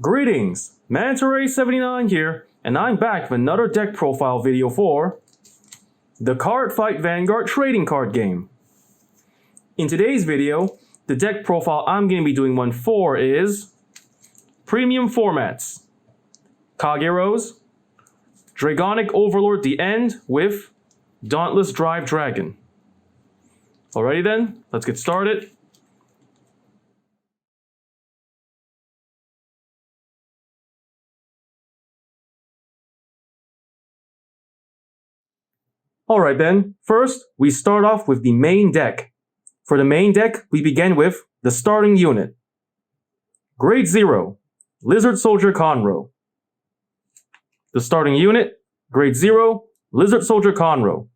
Greetings, Mantaray79 here, and I'm back with another deck profile video for the Cardfight Vanguard trading card game. In today's video, the deck profile I'm going to be doing one for is Premium Formats, Kageros, Dragonic Overlord the End with Dauntless Drive Dragon. Alrighty then, let's get started. Alright then, first we start off with the main deck. For the main deck, we begin with the starting unit. Grade 0, Lizard Soldier Conroe. The starting unit, Grade 0, Lizard Soldier Conroe.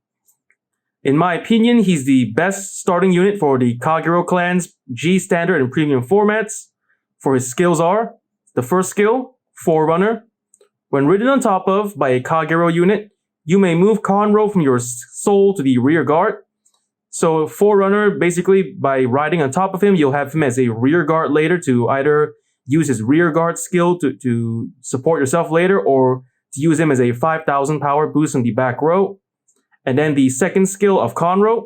In my opinion, he's the best starting unit for the Kagero clan's G standard and premium formats. For his skills are, the first skill, Forerunner. When ridden on top of by a Kagero unit, you may move Conroe from your soul to the rear guard. So Forerunner, basically by riding on top of him, you'll have him as a rear guard later to either use his rear guard skill to support yourself later, or to use him as a 5,000 power boost in the back row. And then the second skill of Conroe,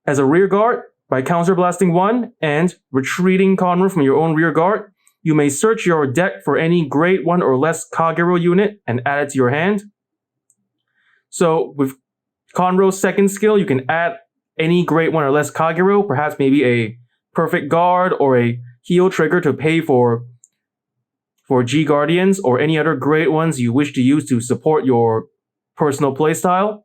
as a rear guard, by counterblasting 1 and retreating Conroe from your own rear guard, you may search your deck for any grade 1 or less Kagero unit and add it to your hand. So with Conroe's second skill, you can add any grade 1 or less Kagero, perhaps maybe a perfect guard or a heal trigger to pay for G Guardians or any other grade 1s you wish to use to support your personal playstyle.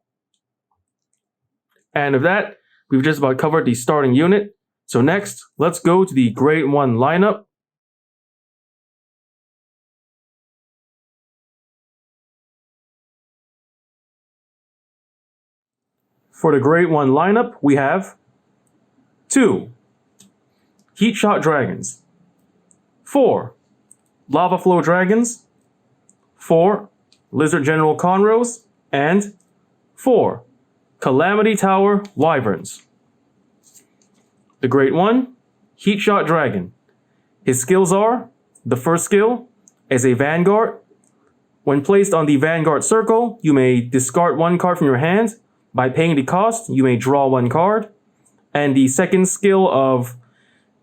And of that, we've just about covered the starting unit. So next, let's go to the grade 1 lineup. For the grade 1 lineup, we have 2 Heatshot Dragons, 4 Lava Flow Dragons, 4 Lizard General Conroes, and 4 Calamity Tower Wyverns. The grade 1 Heatshot Dragon. His skills are, the first skill, as a Vanguard. When placed on the Vanguard circle, you may discard 1 card from your hand. By paying the cost, you may draw 1 card. And the second skill of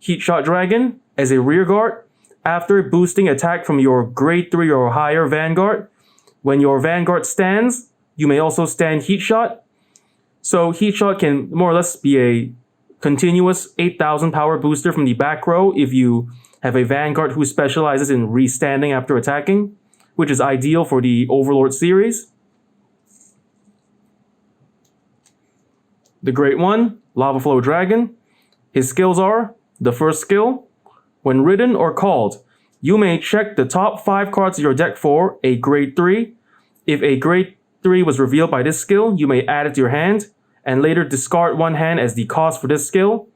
Heatshot Dragon, as a rear guard, after boosting attack from your grade 3 or higher Vanguard, when your Vanguard stands, you may also stand Heatshot. So Heatshot can more or less be a continuous 8,000 power booster from the back row if you have a Vanguard who specializes in restanding after attacking, which is ideal for the Overlord series. The grade 1, Lava Flow Dragon. His skills are, the first skill, when ridden or called, you may check the top 5 cards of your deck for a grade 3. If a grade 3 was revealed by this skill, you may add it to your hand, and later discard 1 hand as the cost for this skill.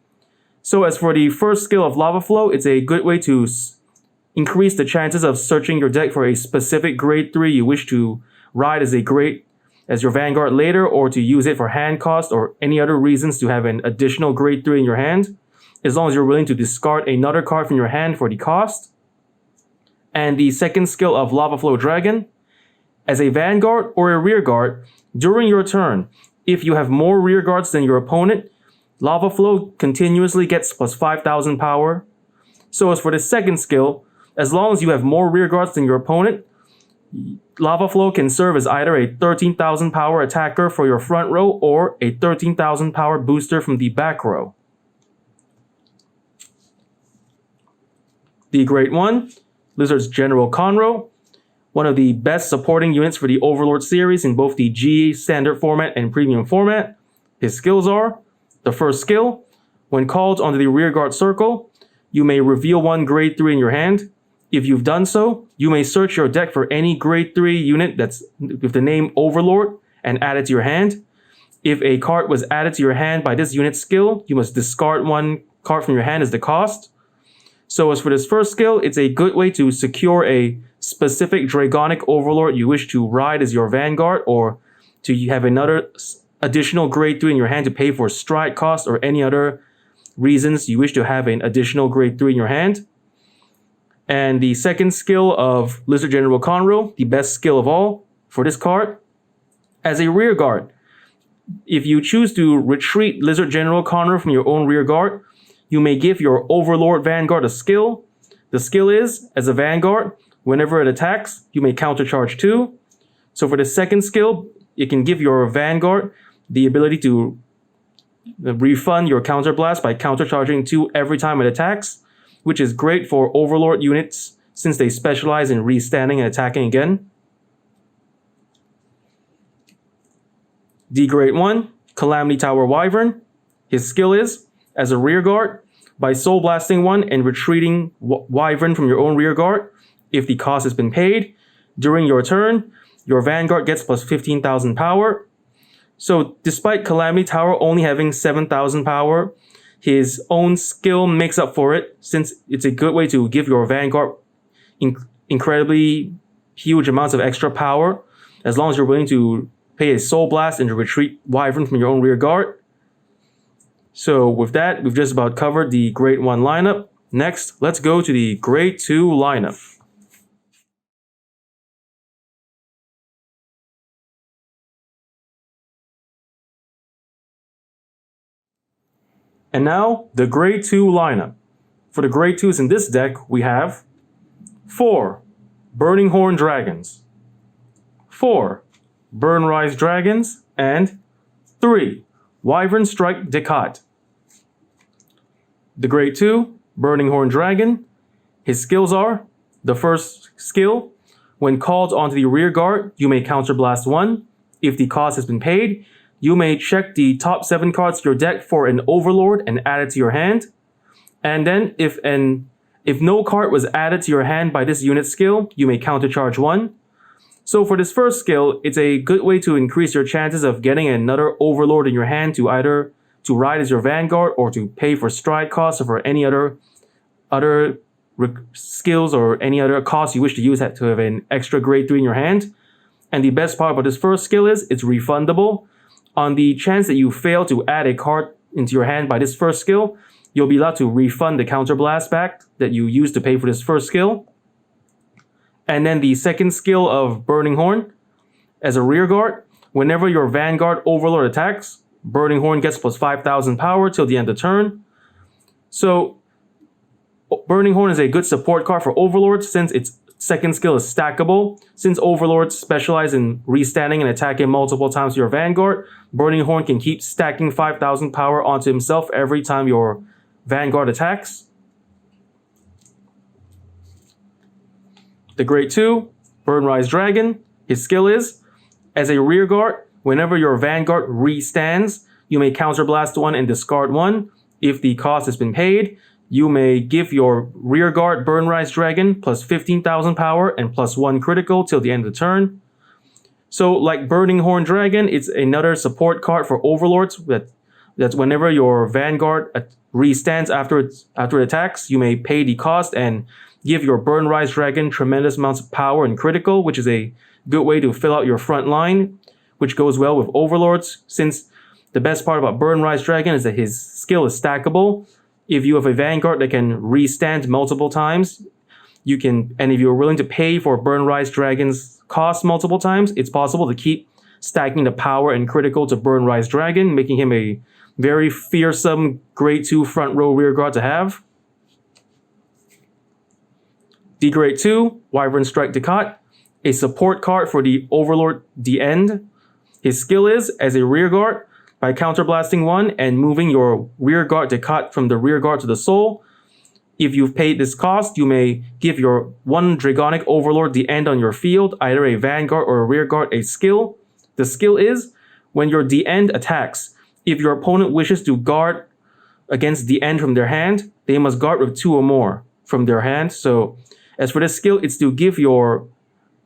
So as for the first skill of Lava Flow, it's a good way to increase the chances of searching your deck for a specific grade 3 you wish to ride as your Vanguard later, or to use it for hand cost or any other reasons to have an additional grade 3 in your hand, as long as you're willing to discard another card from your hand for the cost. And the second skill of Lava Flow Dragon, as a Vanguard or a rear guard, during your turn, if you have more rear guards than your opponent, Lava Flow continuously gets plus 5,000 power. So as for the second skill, as long as you have more rear guards than your opponent, Lava Flow can serve as either a 13,000 power attacker for your front row or a 13,000 power booster from the back row. The grade 1, Lizard's General Conroe, one of the best supporting units for the Overlord series in both the G standard format and premium format. His skills are, the first skill, when called onto the rear guard circle, you may reveal 1 grade 3 in your hand. If you've done so, you may search your deck for any grade 3 unit that's with the name Overlord and add it to your hand. If a card was added to your hand by this unit's skill, you must discard 1 card from your hand as the cost. So as for this first skill, it's a good way to secure a specific Dragonic Overlord you wish to ride as your Vanguard, or to have another additional grade 3 in your hand to pay for stride cost or any other reasons you wish to have an additional grade 3 in your hand. And the second skill of Lizard General Conroe, the best skill of all for this card, as a rear guard. If you choose to retreat Lizard General Conroe from your own rear guard, you may give your Overlord Vanguard a skill. The skill is, as a Vanguard, whenever it attacks, you may countercharge 2. So for the second skill, it can give your Vanguard the ability to refund your counterblast by countercharging 2 every time it attacks, which is great for Overlord units since they specialize in restanding and attacking again. The Grade 1, Calamity Tower Wyvern. His skill is, as a rear guard, by soul blasting 1 and retreating Wyvern from your own rear guard, if the cost has been paid, during your turn, your Vanguard gets plus 15,000 power. So despite Calamity Tower only having 7,000 power, his own skill makes up for it, since it's a good way to give your Vanguard incredibly huge amounts of extra power, as long as you're willing to pay a Soul Blast and to retreat Wyvern from your own rear guard. So with that, we've just about covered the Grade 1 lineup. Next, let's go to the Grade 2 lineup. And now, the Grade 2 lineup. For the Grade 2s in this deck, we have 4 Burning Horn Dragons, 4 Burn Rise Dragons, and 3 Wyvern Strike Decat. The Grade 2 Burning Horn Dragon. His skills are, the first skill, when called onto the rear guard, you may counterblast 1. If the cost has been paid, you may check the top 7 cards of your deck for an Overlord and add it to your hand. And then if no card was added to your hand by this unit skill, you may countercharge 1. So for this first skill, it's a good way to increase your chances of getting another Overlord in your hand to either to ride as your Vanguard or to pay for stride costs or for any other skills or any other costs you wish to use to have an extra Grade 3 in your hand. And the best part about this first skill is it's refundable. On the chance that you fail to add a card into your hand by this first skill, you'll be allowed to refund the counterblast back that you used to pay for this first skill. And then the second skill of Burning Horn. As a rear guard, whenever your Vanguard Overlord attacks, Burning Horn gets plus 5,000 power till the end of turn. So Burning Horn is a good support card for Overlords since its second skill is stackable. Since Overlords specialize in restanding and attacking multiple times with your Vanguard, Burning Horn can keep stacking 5,000 power onto himself every time your Vanguard attacks. The Grade 2, Burn Rise Dragon. His skill is, as a rear guard, whenever your Vanguard restands, you may counterblast 1 and discard 1. If the cost has been paid, you may give your rear guard Burn Rise Dragon plus 15,000 power and plus 1 critical till the end of the turn. So like Burning Horn Dragon, it's another support card for Overlords that's whenever your Vanguard restands after it attacks, you may pay the cost and give your Burn Rise Dragon tremendous amounts of power and critical, which is a good way to fill out your front line, which goes well with Overlords, since the best part about Burn Rise Dragon is that his skill is stackable. If you have a Vanguard that can restand multiple times, you can, and if you're willing to pay for Burn Rise Dragon's cost multiple times, it's possible to keep stacking the power and critical to Burn Rise Dragon, making him a very fearsome Grade 2 front row rear guard to have. The Grade 2, Wyvern Strike Decat, a support card for the Overlord The End. His skill is, as a rear guard, by counterblasting 1 and moving your rear guard Decat from the rear guard to the soul. If you've paid this cost, you may give your 1 Dragonic Overlord The End on your field, either a Vanguard or a rear guard, a skill. The skill is, when your The End attacks, if your opponent wishes to guard against The End from their hand, they must guard with 2 or more from their hand. So as for this skill, it's to give your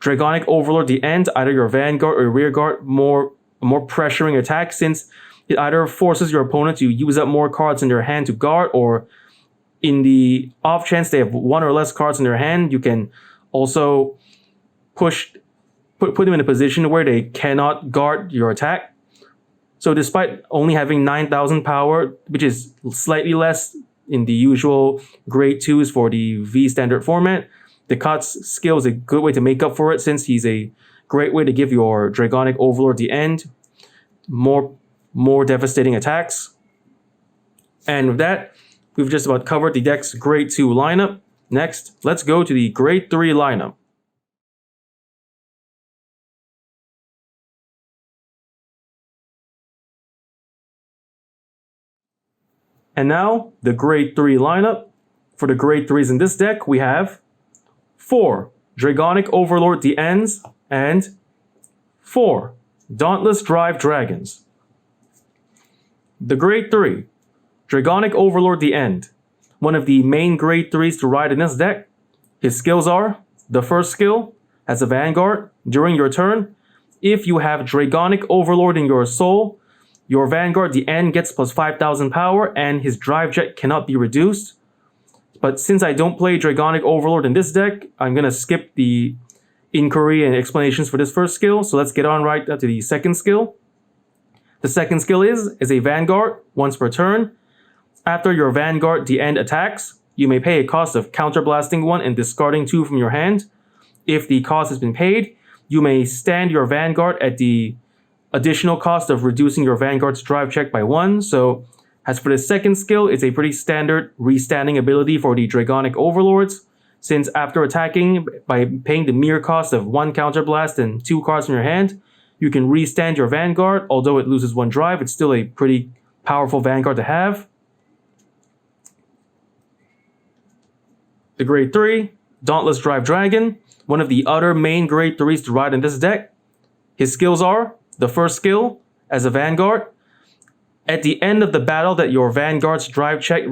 Dragonic Overlord The End, either your Vanguard or rear guard, more pressuring attack, since it either forces your opponent to use up more cards in their hand to guard, or in the off chance they have 1 or less cards in their hand, you can also put them in a position where they cannot guard your attack. So despite only having 9,000 power, which is slightly less in the usual grade 2s for the V standard format. The Kot's skill is a good way to make up for it, since he's a great way to give your Dragonic Overlord the end more devastating attacks. And with that, we've just about covered the deck's grade 2 lineup. Next, let's go to the grade 3 lineup. And now, the grade 3 lineup. For the grade 3s in this deck, we have 4 Dragonic Overlord the Ends and 4 Dauntless Drive Dragons. The grade 3 Dragonic Overlord the End. One of the main grade 3s to ride in this deck. His skills are: the first skill, as a Vanguard, during your turn, if you have Dragonic Overlord in your soul, your Vanguard the End gets plus 5,000 power and his drive check cannot be reduced. But since I don't play Dragonic Overlord in this deck, I'm going to skip the inquiry and explanations for this first skill. So let's get on right to the second skill. The second skill is a Vanguard, once per turn. After your Vanguard the End attacks, you may pay a cost of counterblasting 1 and discarding 2 from your hand. If the cost has been paid, you may stand your Vanguard at the additional cost of reducing your Vanguard's drive check by 1. So as for the second skill, it's a pretty standard restanding ability for the Dragonic Overlords, since after attacking by paying the mere cost of 1 counterblast and 2 cards from your hand, you can restand your Vanguard. Although it loses 1 drive, it's still a pretty powerful Vanguard to have. The grade 3, Dauntless Drive Dragon, one of the other main grade 3s to ride in this deck. His skills are: the first skill, as a Vanguard, at the end of the battle that your Vanguard's drive check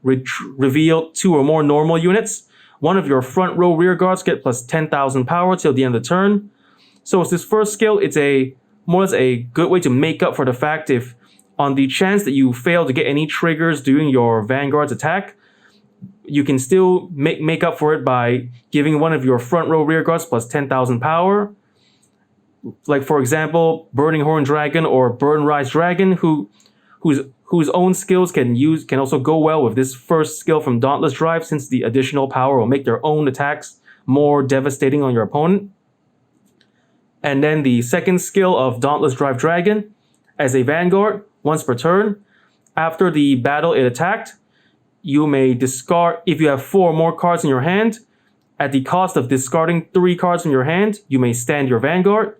reveal 2 or more normal units, one of your front row rear guards get plus 10,000 power till the end of the turn. So with this first skill, it's more or less a good way to make up for the fact if on the chance that you fail to get any triggers during your Vanguard's attack, you can still make up for it by giving one of your front row rear guards plus 10,000 power. Like for example, Burning Horn Dragon or Burn Rise Dragon, whose own skills can also go well with this first skill from Dauntless Drive, since the additional power will make their own attacks more devastating on your opponent. And then the second skill of Dauntless Drive Dragon, as a Vanguard, once per turn, after the battle it attacked, you may discard, if you have 4 more cards in your hand, at the cost of discarding 3 cards from your hand, you may stand your Vanguard.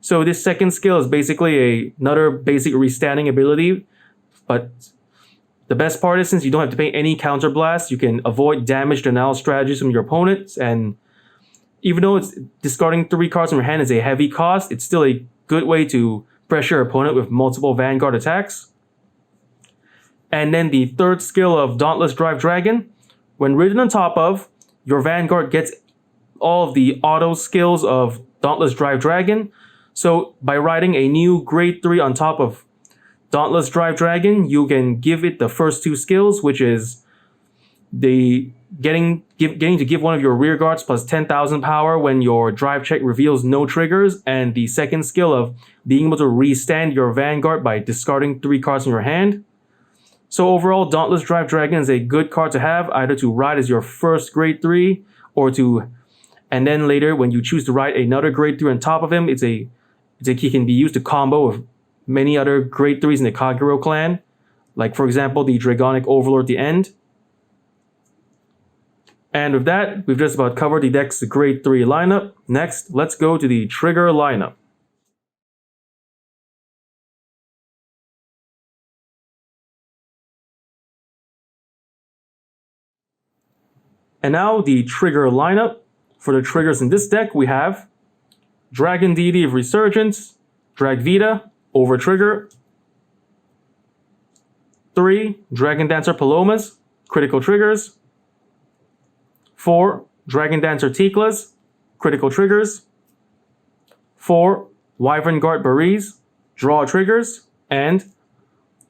So this second skill is basically another basic restanding ability, but the best part is, since you don't have to pay any counterblast, you can avoid damage denial strategies from your opponents, and even though it's discarding 3 cards from your hand is a heavy cost, it's still a good way to pressure your opponent with multiple Vanguard attacks. And then the third skill of Dauntless Drive Dragon, when ridden on top of, your Vanguard gets all of the auto skills of Dauntless Drive Dragon. So by riding a new grade 3 on top of Dauntless Drive Dragon, you can give it the first 2 skills, which is the getting to give one of your rear guards plus 10,000 power when your drive check reveals no triggers, and the second skill of being able to restand your Vanguard by discarding 3 cards from your hand. So overall, Dauntless Drive Dragon is a good card to have, either to ride as your first grade 3, or and then later when you choose to ride another grade 3 on top of him, he can be used to combo with many other grade 3s in the Kagero clan, like for example the Dragonic Overlord the End. And with that, we've just about covered the deck's grade 3 lineup. Next, let's go to the trigger lineup. And now the trigger lineup. For the triggers in this deck, we have Dragon Deity of Resurgence, Drag Vita, Over Trigger. 3. Dragon Dancer Palomas, critical triggers. 4. Dragon Dancer Tiklas, critical triggers. 4. Wyvern Guard Baris, draw triggers. And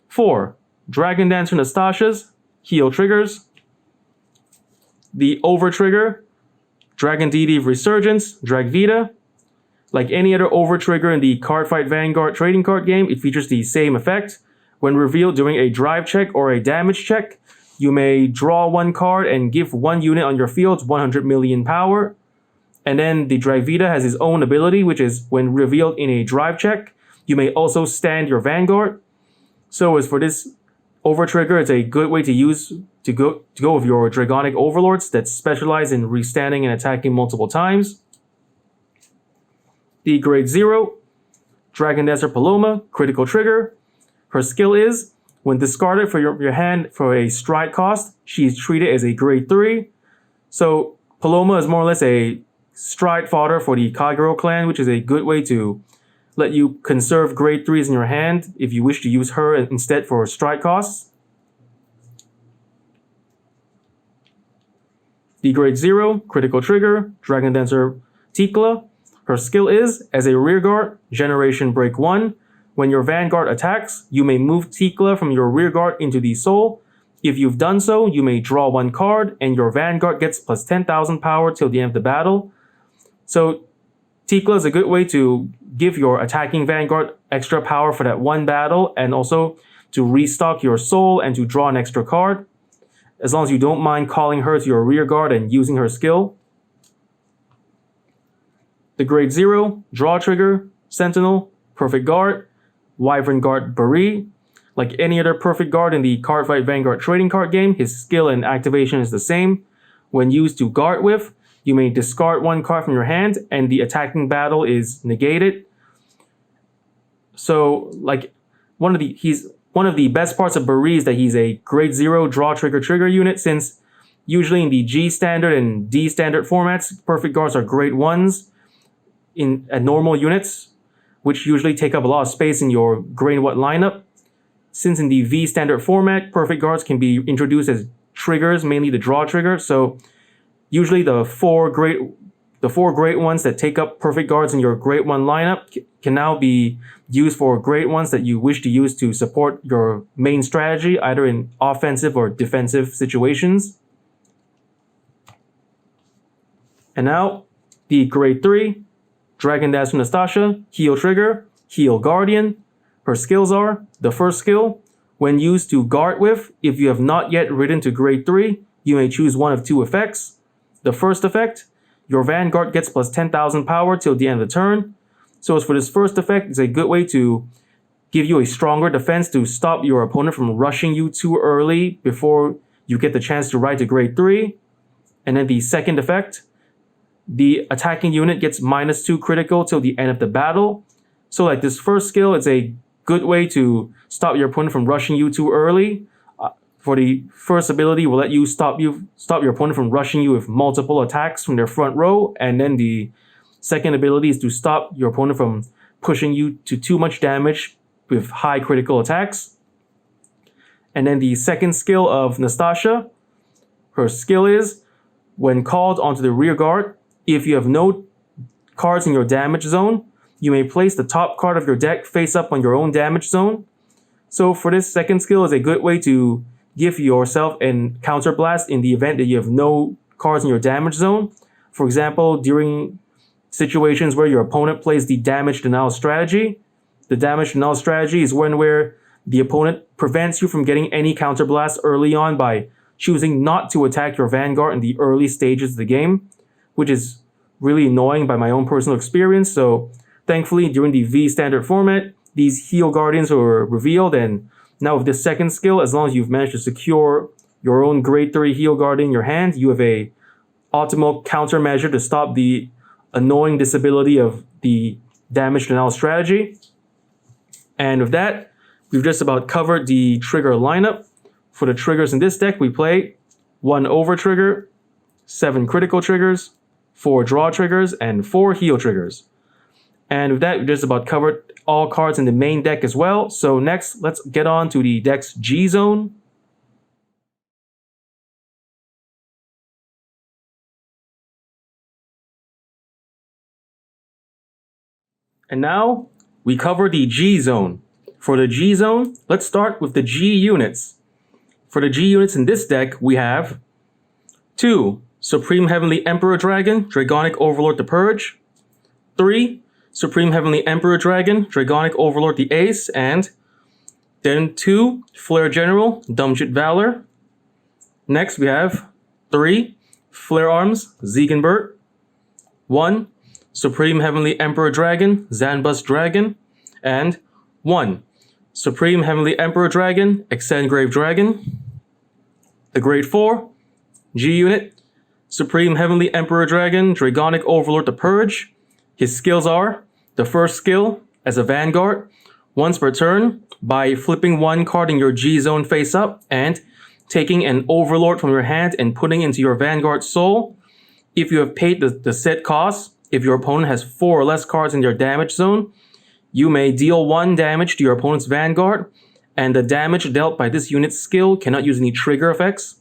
4. Dragon Dancer Nastasias, heal triggers. The Over Trigger, Dragon Deity of Resurgence, Drag Vita. Like any other Over Trigger in the Cardfight Vanguard trading card game, it features the same effect. When revealed during a drive check or a damage check, you may draw one card and give one unit on your field 100 million power. And then the Dravita has his own ability, which is when revealed in a drive check, you may also stand your Vanguard. So as for this overtrigger, it's a good way to use to go with your Dragonic Overlords that specialize in restanding and attacking multiple times. The grade 0, Dragon Dancer Paloma, critical trigger. Her skill is, when discarded for your hand for a stride cost, she is treated as a grade 3. So Paloma is more or less a stride fodder for the Kagero clan, which is a good way to let you conserve grade 3s in your hand if you wish to use her instead for stride costs. The grade 0, critical trigger, Dragon Dancer Tikla. Her skill is, as a rearguard, Generation Break 1. When your Vanguard attacks, you may move Tikla from your rearguard into the soul. If you've done so, you may draw one card, and your Vanguard gets plus 10,000 power till the end of the battle. So Tikla is a good way to give your attacking Vanguard extra power for that one battle, and also to restock your soul and to draw an extra card, as long as you don't mind calling her to your rearguard and using her skill. The grade 0, draw trigger, Sentinel, perfect guard, Wyvern Guard Bari. Like any other perfect guard in the Cardfight Vanguard trading card game, his skill and activation is the same. When used to guard with, you may discard one card from your hand and the attacking battle is negated. So like he's one of the best parts of Bari is that he's a grade 0 draw trigger unit, since usually in the G standard and D standard formats, perfect guards are grade 1s at normal units, which usually take up a lot of space in your grade 1 lineup. Since in the V standard format, perfect guards can be introduced as triggers, mainly the draw trigger. So usually the four great ones that take up perfect guards in your grade 1 lineup can now be used for grade 1s that you wish to use to support your main strategy, either in offensive or defensive situations. And now the grade 3, Dragon Dancer Nastasha, heal trigger, heal guardian. Her skills are, the first skill, when used to guard with, if you have not yet ridden to grade 3, you may choose one of two effects. The first effect, your Vanguard gets plus 10,000 power till the end of the turn. So as for this first effect, it's a good way to give you a stronger defense to stop your opponent from rushing you too early before you get the chance to ride to grade 3. And then the second effect, the attacking unit gets -2 critical till the end of the battle. So like this first skill, it's a good way to stop your opponent from rushing you too early. For the first ability, will let you stop your opponent from rushing you with multiple attacks from their front row, and then the second ability is to stop your opponent from pushing you to too much damage with high critical attacks. And then the second skill of Nastasha, her skill is, when called onto the rear guard, if you have no cards in your damage zone, you may place the top card of your deck face up on your own damage zone. So for this second skill is a good way to give yourself an counterblast in the event that you have no cards in your damage zone. For example, during situations where your opponent plays the damage denial strategy. The damage denial strategy is one where the opponent prevents you from getting any counterblast early on by choosing not to attack your Vanguard in the early stages of the game, which is really annoying by my own personal experience. So thankfully, during the V standard format, these heal guardians were revealed, and now with this second skill, as long as you've managed to secure your own grade 3 heal guardian in your hand, you have a optimal countermeasure to stop the annoying disability of the damage denial strategy. And with that, we've just about covered the trigger lineup. For the triggers in this deck, we play 1 over trigger, 7 critical triggers, 4 draw triggers, and 4 heal triggers. And with that, we just about covered all cards in the main deck as well. So next, let's get on to the deck's G zone. And now, we cover the G zone. For the G zone, let's start with the G units. For the G units in this deck, we have 2 Supreme Heavenly Emperor Dragon, Dragonic Overlord the Purge, 3 Supreme Heavenly Emperor Dragon, Dragonic Overlord the Ace, and then 2 Flare General, Dumjit Valor, Next we have 3 Flare Arms, Ziegenberg. 1 Supreme Heavenly Emperor Dragon, Zanbus Dragon. And 1 Supreme Heavenly Emperor Dragon, Exengrave Dragon. The Grade 4 G Unit, Supreme Heavenly Emperor Dragon, Dragonic Overlord the Purge. His skills are, the first skill, as a Vanguard, once per turn, by flipping 1 card in your G zone face up and taking an Overlord from your hand and putting into your Vanguard soul. If you have paid the set cost, if your opponent has 4 or less cards in their damage zone, you may deal 1 damage to your opponent's Vanguard, and the damage dealt by this unit's skill cannot use any trigger effects.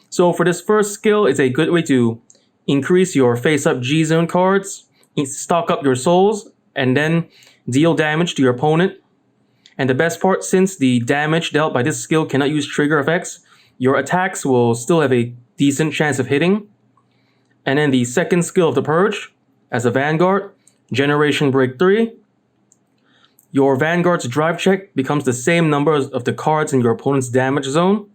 So for this first skill, it's a good way to increase your face-up G-Zone cards, stock up your souls, and then deal damage to your opponent. And the best part, since the damage dealt by this skill cannot use trigger effects, your attacks will still have a decent chance of hitting. And then the second skill of the Purge, as a Vanguard, Generation Break 3. Your Vanguard's drive check becomes the same number of the cards in your opponent's damage zone.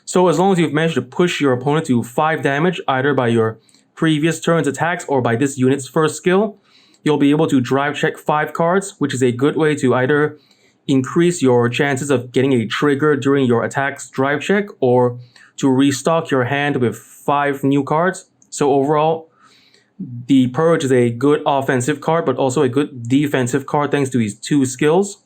So as long as you've managed to push your opponent to 5 damage, either by your previous turn's attacks or by this unit's first skill, you'll be able to drive check 5 cards, which is a good way to either increase your chances of getting a trigger during your attack's drive check or to restock your hand with 5 new cards. So overall, the Purge is a good offensive card, but also a good defensive card thanks to these 2 skills.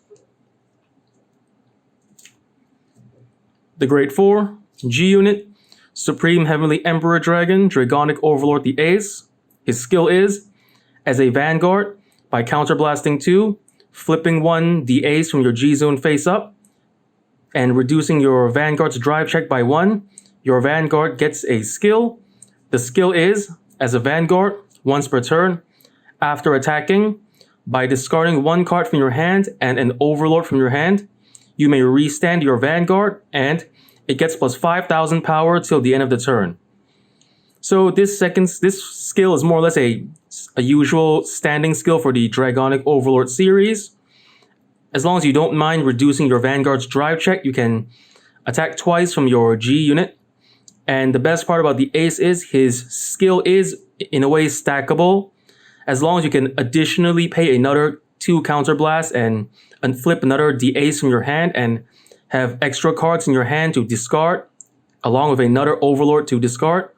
The Grade 4 G Unit, Supreme Heavenly Emperor Dragon, Dragonic Overlord the Ace. His skill is, as a Vanguard, by counterblasting 2, flipping 1 the Ace from your G zone face up, and reducing your Vanguard's drive check by 1, your Vanguard gets a skill. The skill is, as a Vanguard, once per turn, after attacking, by discarding 1 card from your hand and an Overlord from your hand, you may restand your Vanguard, and it gets plus 5,000 power till the end of the turn. So this skill is more or less a usual standing skill for the Dragonic Overlord series. As long as you don't mind reducing your Vanguard's drive check, you can attack twice from your G unit. And the best part about the Ace is his skill is, in a way, stackable. As long as you can additionally pay another 2 counterblasts and flip another the Ace from your hand and have extra cards in your hand to discard, along with another Overlord to discard,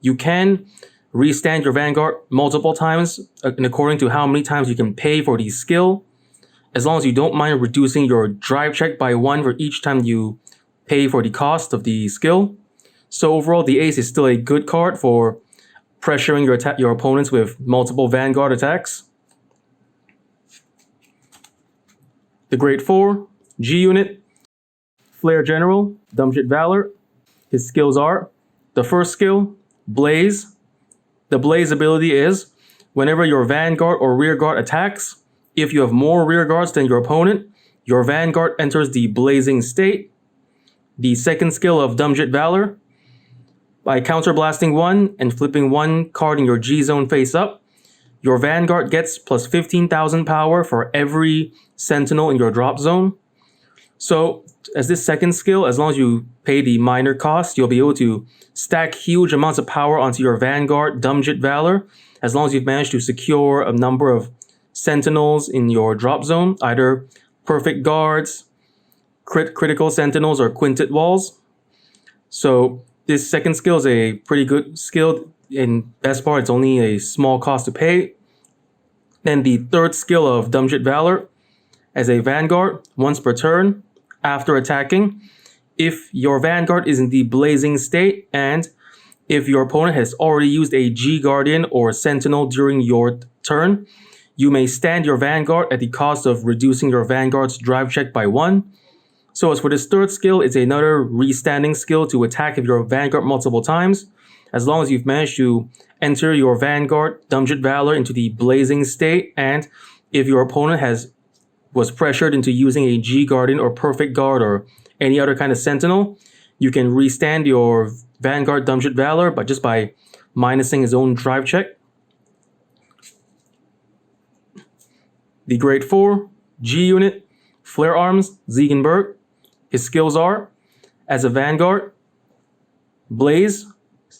you can restand your Vanguard multiple times, and according to how many times you can pay for the skill, as long as you don't mind reducing your drive check by 1 for each time you pay for the cost of the skill. So overall, the Ace is still a good card for pressuring your opponents with multiple Vanguard attacks. The Grade 4 G Unit, Flare General, Dumbshit Valor. His skills are, the first skill, Blaze. The Blaze ability is, whenever your Vanguard or Rearguard attacks, if you have more Rearguards than your opponent, your Vanguard enters the blazing state. The second skill of Dumbshit Valor, by counterblasting 1 and flipping 1 card in your G zone face up, your Vanguard gets plus 15,000 power for every Sentinel in your drop zone. So, as this second skill, as long as you pay the minor cost, you'll be able to stack huge amounts of power onto your Vanguard Dumbshit Valor, as long as you've managed to secure a number of Sentinels in your drop zone, either Perfect Guards, Critical Sentinels, or Quintet Walls. So, this second skill is a pretty good skill. In best part, it's only a small cost to pay. Then the third skill of Dumbshit Valor, as a Vanguard, once per turn, after attacking, if your Vanguard is in the blazing state and if your opponent has already used a G Guardian or Sentinel during your turn, you may stand your Vanguard at the cost of reducing your Vanguard's drive check by 1. So as for this third skill, it's another restanding skill to attack your Vanguard multiple times, as long as you've managed to enter your Vanguard Dumbshit Valor into the blazing state, and if your opponent was pressured into using a G Guardian or Perfect Guard or any other kind of Sentinel, you can restand your Vanguard Dumbshit Valor just by minusing his own drive check. The Grade 4 G Unit, Flare Arms, Ziegenberg. His skills are, as a Vanguard, Blaze,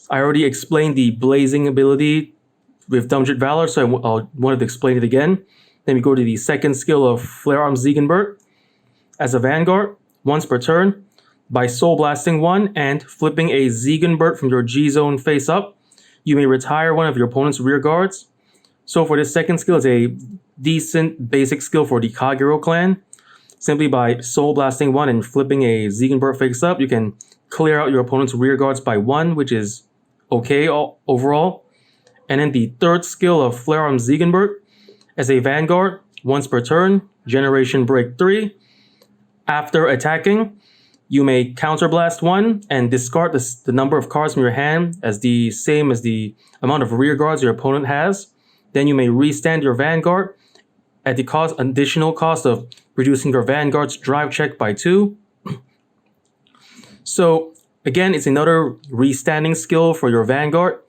I already explained the blazing ability with Dumbjet Valor, so I wanted to explain it again. Then we go to the second skill of Flare Arm Ziegenberg. As a Vanguard, once per turn, by Soul Blasting 1 and flipping a Ziegenberg from your G-Zone face up, you may retire one of your opponent's rear guards. So for this second skill, it's a decent basic skill for the Kagero clan. Simply by Soul Blasting 1 and flipping a Ziegenberg face up, you can clear out your opponent's rear guards by 1, which is okay overall. And then the third skill of Flare Arm Ziegenberg. As a Vanguard, once per turn, Generation Break 3. After attacking, you may Counterblast 1 and discard the number of cards from your hand as the same as the amount of rear guards your opponent has. Then you may restand your Vanguard at the additional cost of reducing your Vanguard's drive check by 2. So again, it's another restanding skill for your Vanguard.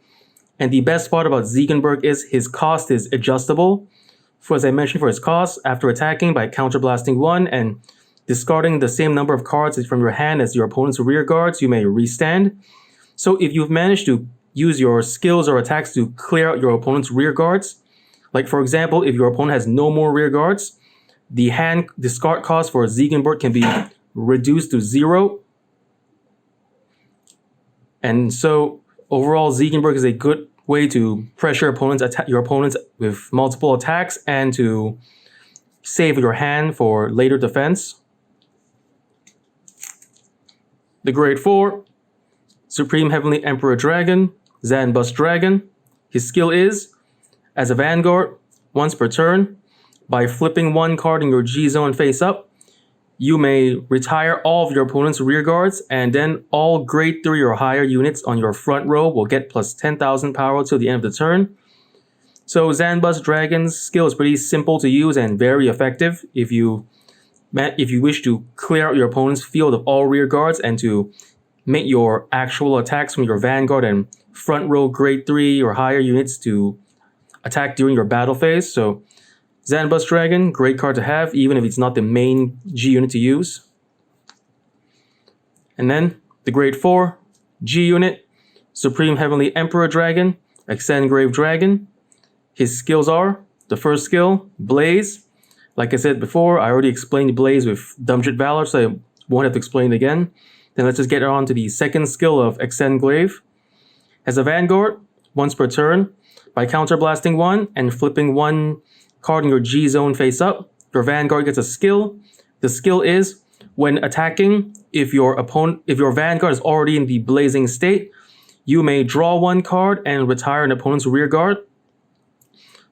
And the best part about Ziegenberg is his cost is adjustable. As I mentioned, for his cost, after attacking by Counterblasting 1 and discarding the same number of cards from your hand as your opponent's rear guards, you may restand. So if you've managed to use your skills or attacks to clear out your opponent's rear guards, like for example, if your opponent has no more rear guards, the hand discard cost for Ziegenberg can be reduced to 0. And so overall, Ziegenberg is a good way to pressure your opponents with multiple attacks and to save your hand for later defense. The Grade 4, Supreme Heavenly Emperor Dragon, Zanbus Dragon. His skill is, as a Vanguard, once per turn, by flipping 1 card in your G-Zone face up, you may retire all of your opponent's rear guards, and then all Grade 3 or higher units on your front row will get plus 10,000 power till the end of the turn. So Zanbus Dragon's skill is pretty simple to use and very effective if you wish to clear out your opponent's field of all rear guards and to make your actual attacks from your Vanguard and front row Grade 3 or higher units to attack during your battle phase. So Zanbus Dragon, great card to have, even if it's not the main G unit to use. And then the Grade 4 G unit, Supreme Heavenly Emperor Dragon, Exengrave Dragon. His skills are, the first skill, Blaze. Like I said before, I already explained Blaze with Dumbjet Valor, so I won't have to explain it again. Then let's just get on to the second skill of Exengrave. As a Vanguard, once per turn, by Counterblasting 1 and flipping 1 card in your G-Zone face up, your Vanguard gets a skill. The skill is, when attacking, if your Vanguard is already in the blazing state, you may draw 1 card and retire an opponent's rear guard.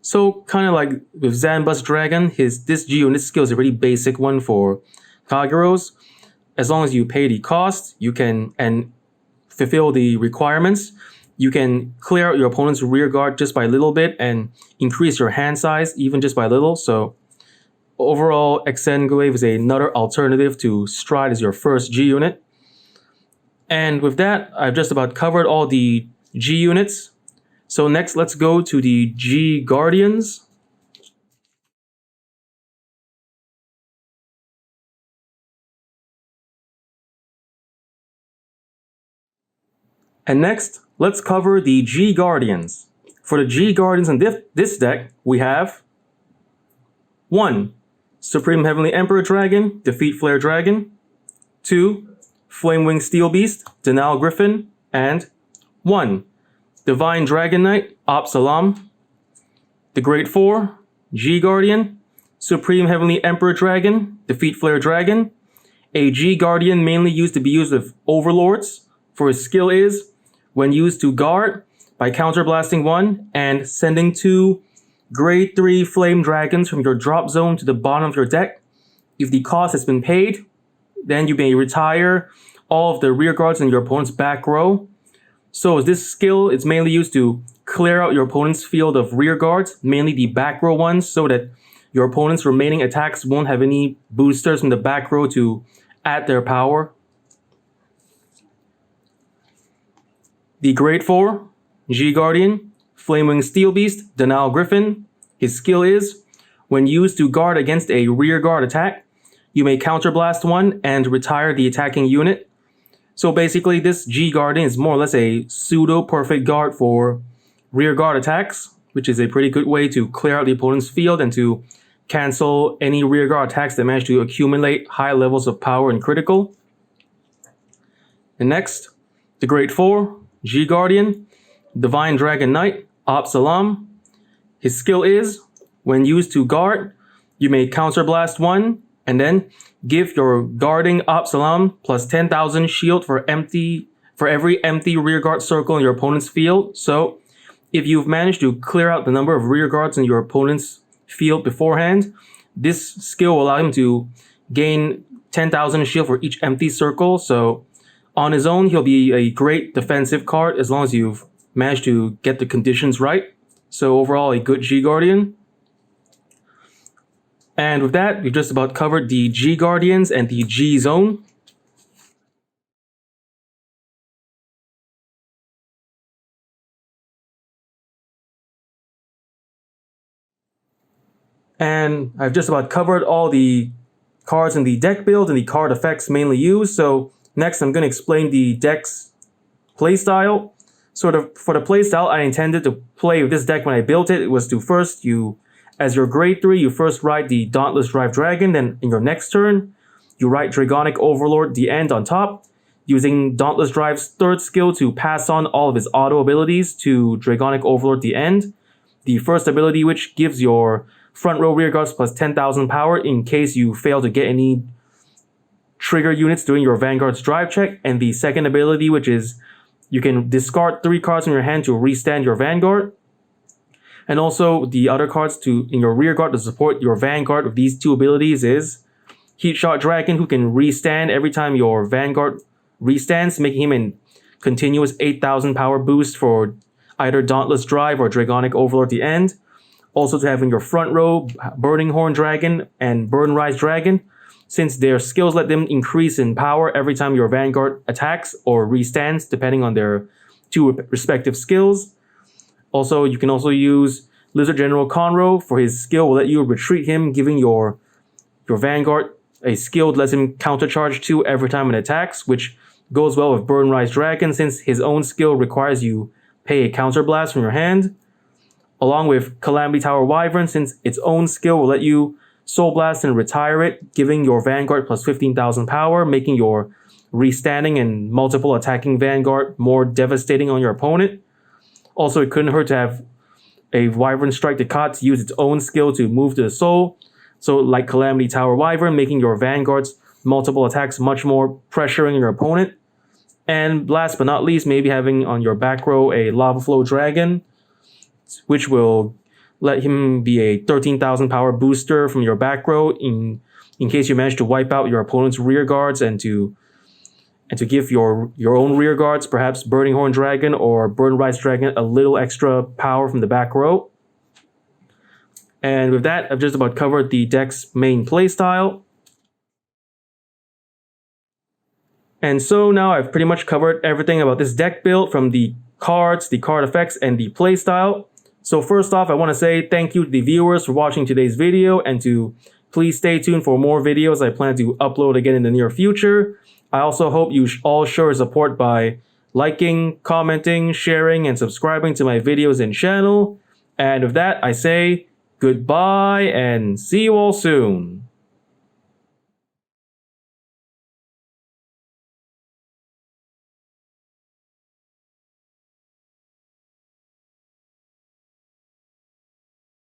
So kind of like with Zanbus Dragon, this G unit skill is a really basic one for Kageros. As long as you pay the cost, you can and fulfill the requirements, you can clear out your opponent's rear guard just by a little bit and increase your hand size even just by a little. So overall, Exengrave is another alternative to Stride as your first G unit. And with that, I've just about covered all the G units. So next, let's go to the G Guardians. And next, let's cover the G Guardians. For the G Guardians in this deck, we have 1. Supreme Heavenly Emperor Dragon, Defeat Flare Dragon. 2. Flamewing Steel Beast, Denial Griffin. And 1. Divine Dragon Knight, Absalam. The Grade 4, G Guardian, Supreme Heavenly Emperor Dragon, Defeat Flare Dragon. A G Guardian mainly used to be used with Overlords. For his skill is, when used to guard, by Counterblasting 1 and sending 2 Grade 3 Flame Dragons from your drop zone to the bottom of your deck. If the cost has been paid, then you may retire all of the rear guards in your opponent's back row. So this skill is mainly used to clear out your opponent's field of rear guards, mainly the back row ones, so that your opponent's remaining attacks won't have any boosters from the back row to add their power. The Grade 4, G Guardian, Flamewing Steel Beast, Denial Griffin. His skill is, when used to guard against a rear guard attack, you may Counterblast 1 and retire the attacking unit. So basically, this G Guardian is more or less a pseudo-perfect guard for rear guard attacks, which is a pretty good way to clear out the opponent's field and to cancel any rear guard attacks that manage to accumulate high levels of power and critical. And next, the Grade 4, G Guardian, Divine Dragon Knight, Absalam. His skill is, when used to guard, you may counterblast 1, and then give your guarding Absalam plus 10,000 shield for every empty rear guard circle in your opponent's field. So, if you've managed to clear out the number of rear guards in your opponent's field beforehand, this skill will allow him to gain 10,000 shield for each empty circle. So, on his own, he'll be a great defensive card as long as you've managed to get the conditions right. So overall, a good G Guardian. And with that, we've just about covered the G Guardians and the G Zone. And I've just about covered all the cards in the deck build and the card effects mainly used. So next, I'm going to explain the deck's playstyle. For the playstyle, I intended to play with this deck when I built it. It was to first, as your grade 3, you first ride the Dauntless Drive Dragon. Then in your next turn, you ride Dragonic Overlord the end on top, using Dauntless Drive's third skill to pass on all of his auto abilities to Dragonic Overlord the end. The first ability, which gives your front row rear guards plus 10,000 power in case you fail to get any trigger units during your Vanguard's drive check. And the second ability, which is you can discard 3 cards from your hand to restand your Vanguard. And also the other cards in your rear guard to support your Vanguard with these 2 abilities is Heat Shot Dragon, who can restand every time your Vanguard restands, making him a continuous 8,000 power boost for either Dauntless Drive or Dragonic Overlord at the end. Also to have in your front row Burning Horn Dragon and Burn Rise Dragon, since their skills let them increase in power every time your Vanguard attacks or restands, depending on their 2 respective skills. Also, you can also use Lizard General Conroe for his skill will let you retreat him, giving your Vanguard a skill that lets him countercharge 2 every time it attacks, which goes well with Burn Rise Dragon since his own skill requires you pay a counterblast from your hand. Along with Calamity Tower Wyvern, since its own skill will let you Soul Blast and retire it, giving your Vanguard plus 15,000 power, making your restanding and multiple attacking Vanguard more devastating on your opponent. Also, it couldn't hurt to have a Wyvern Strike Decad to use its own skill to move to the soul. So like Calamity Tower Wyvern, making your Vanguard's multiple attacks much more pressuring your opponent. And last but not least, maybe having on your back row a Lava Flow Dragon, which will let him be a 13,000 power booster from your back row in case you manage to wipe out your opponent's rear guards and to give your own rear guards, perhaps Burning Horn Dragon or Burn Rise Dragon, a little extra power from the back row. And with that, I've just about covered the deck's main playstyle. And so now I've pretty much covered everything about this deck build, from the cards, the card effects, and the playstyle. So first off, I want to say thank you to the viewers for watching today's video, and to please stay tuned for more videos I plan to upload again in the near future. I also hope you all show your support by liking, commenting, sharing, and subscribing to my videos and channel. And with that, I say goodbye and see you all soon.